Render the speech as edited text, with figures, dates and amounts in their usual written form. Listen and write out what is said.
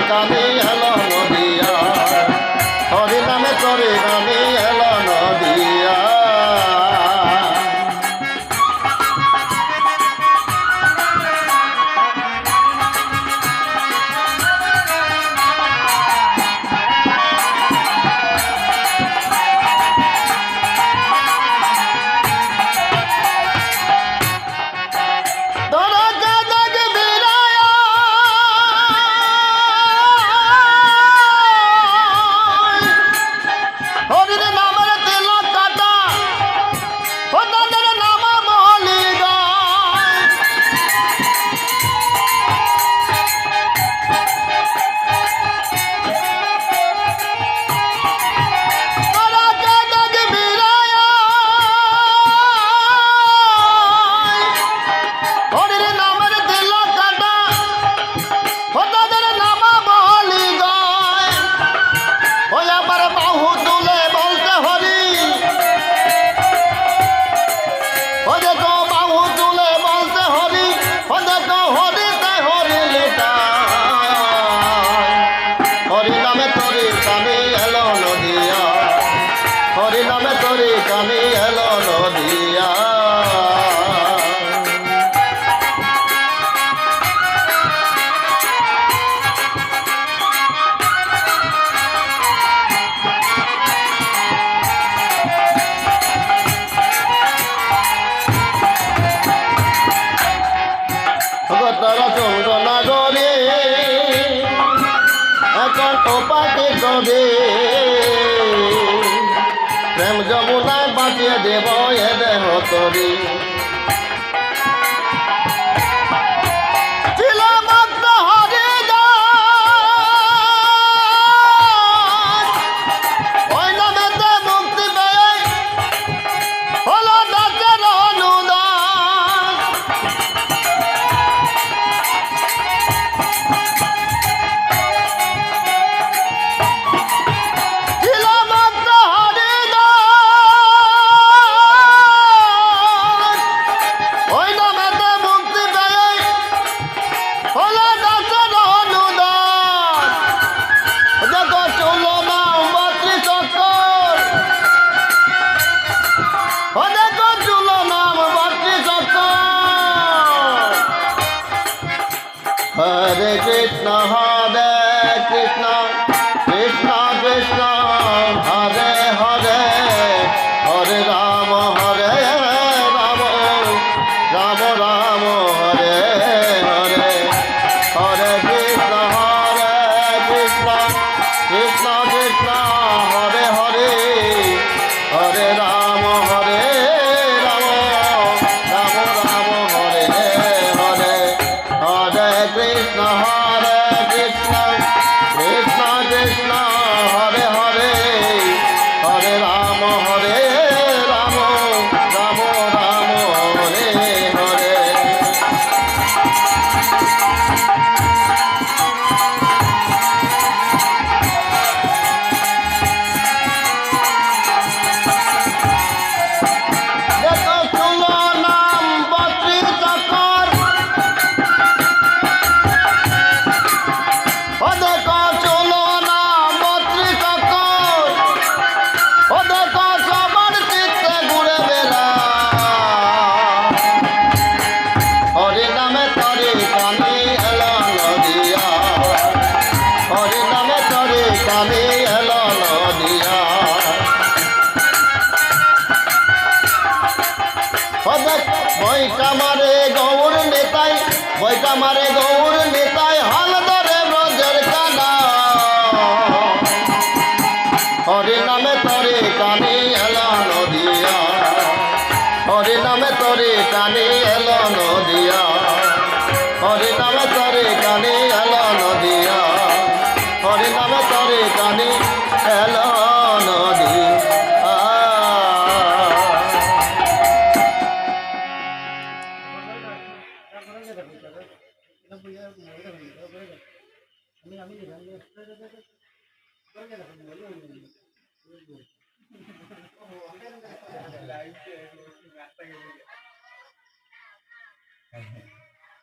কানে এলো নদিয়া হরি নামে তরে কানে এলো নদিয়া হরি নামে তরি কানে এলো নদিয়া তারা চন্দনা গরে এখন ওপাকে করে প্রেম যমুনায় বাঁচিয়ে দেব এ দেহ তরি Hare Krishna, Krishna Krishna, Hare Hare, Hare Rama, Hare Rama, Rama Rama, Hare Hare, Hare Krishna, Krishna Krishna, Hare Hare, Hare Rama, Hare Rama, Rama Rama, Hare Hare, Hare Krishna, Krishna Krishna, Hare Hare, Hare Rama, Hare Rama, Rama Rama, Hare Hare. কানে এলো নদিয়া বইটা মারে গৌর নেতাই বইটা মারে গৌর নেতাই হাল ধরে ব্রজের কানা হরি নামে তরে কানে এলো নদিয়া হরি নামে তরে কানে এলো নদিয়া হরি নামে তরে কানে এলো নদিয়া হরি নামে তরে কানে এলো নদিয়া লাইভ